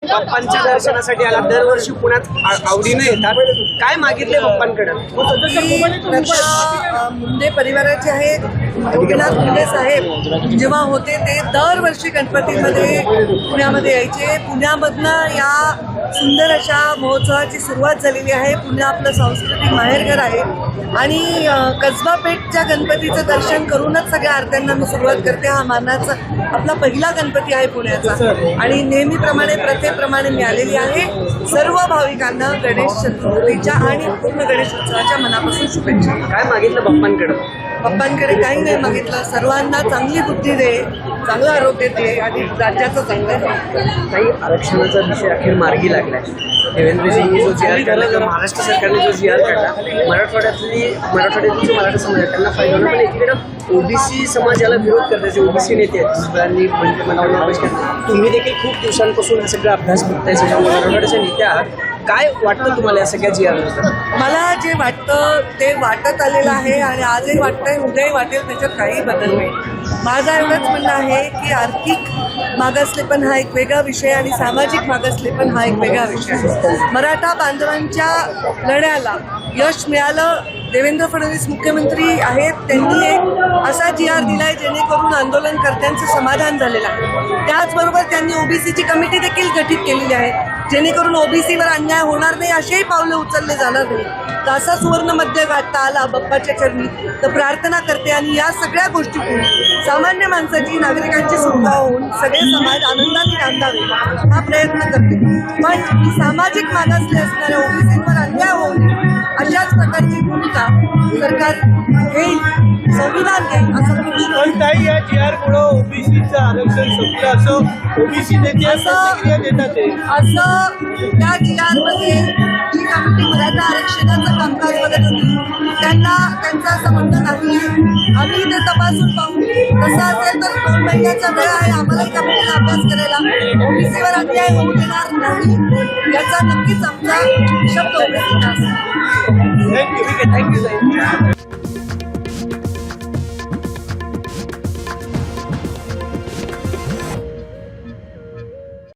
बाप्पांच्या दर्शनासाठी आला, दरवर्षी पुण्यात आवडीने येतात. काय मागितले बाप्पांकडे? मुंडे परिवाराचे आहेत. गोपीनाथ मुंडे साहेब जेव्हा होते ते दरवर्षी गणपतीमध्ये पुण्यामध्ये यायचे. पुण्यामधनं या सुंदर अशा महोत्सवाची सुरुवात झालेली आहे. पुणे आपलं सांस्कृतिक माहेरघर आहे आणि कसबा पेठच्या गणपतीचं दर्शन करूनच सगळ्या आरत्यांना मी सुरुवात करते. हा मानाचा आपला पहिला गणपती आहे पुण्याचा आणि नेहमीप्रमाणे प्रथेप्रमाणे मी आलेली आहे. सर्व भाविकांना गणेश चतुर्थीच्या आणि पूर्ण गणेश उत्सवाच्या मनापासून शुभेच्छा. काय मागितलं बाप्पांकडे? बाप्पांकडे काही नाही मागितलं. सर्वांना चांगली बुद्धी दे, चांगलं आरोग्य दे आणि राज्याचं चांगलं. काही आरक्षणाचा विषय अखेर मार्गी लागलाय. देवेंद्रजींनी जो जी आर काढला किंवा महाराष्ट्र सरकारने जो जी आर काढला, मराठवाड्यातील मराठा समाज त्यांना फायदा होणार, पण एकीकडे ओबीसी समाज याला विरोध करतात. जे ओबीसी नेते आहेत सगळ्यांनी तुम्ही देखील खूप दिवसांपासून हा सगळा अभ्यास करताय, सगळ्या मराठवाड्याच्या नेत्या आहात. काय वाटतं तुम्हाला या सगळ्या जी आर? मला जे वाटतं ते वाटत आलेलं आहे आणि आजही वाटतंय, उद्याही वाटेल, त्याच्यात काही बदल नाही. माझं एवढंच म्हणणं आहे की आर्थिक मागासलेपण हा एक वेगळा विषय आणि सामाजिक मागासलेपण हा एक वेगळा विषय आहे. मराठा बांधवांच्या लढ्याला यश मिळालं. देवेंद्र फडणवीस मुख्यमंत्री आहेत, त्यांनी एक असा जी आर दिलाय जेणेकरून आंदोलनकर्त्यांचं समाधान झालेलं आहे. त्याचबरोबर त्यांनी ओबीसीची कमिटी देखील गठीत केलेली आहे जेणेकरून ओबीसीवर अन्याय होणार नाही, असेही पावलं उचलले जाणार नाही. तर असा सुवर्ण मध्य गाठता आला बाप्पाच्या चरणी तर प्रार्थना करते आणि या सगळ्या गोष्टीतून सामान्य माणसाची, नागरिकांची सुटका होऊन सगळे समाज आनंदाने नांदावे हा प्रयत्न करते. पण सामाजिक मागासले असणाऱ्या ओबीसीवर अन्याय होऊ नये अशाच प्रकारची भूमिका सरकार घेईल, संविधान घेईल असं पण ताई या जी आर मुळे ओबीसीचं आरक्षण संपलं असं ओबीसी नेते प्रतिक्रिया देतात. असं त्या जी आर मध्ये जी कमिटी मराठा आरक्षणाचं कामकाज बघत होती त्यांचं असं म्हणणं नाही. आम्ही ते तपासून पाहू. तसं असेल तर 2 महिन्याचा वेळ आहे आम्हालाही कमिटीला अभ्यास करायला. ओबीसीवर अन्याय होऊ देणार नाही याचा नक्कीच आमचा शब्द ओबीसीचा असेल. थँक्यू.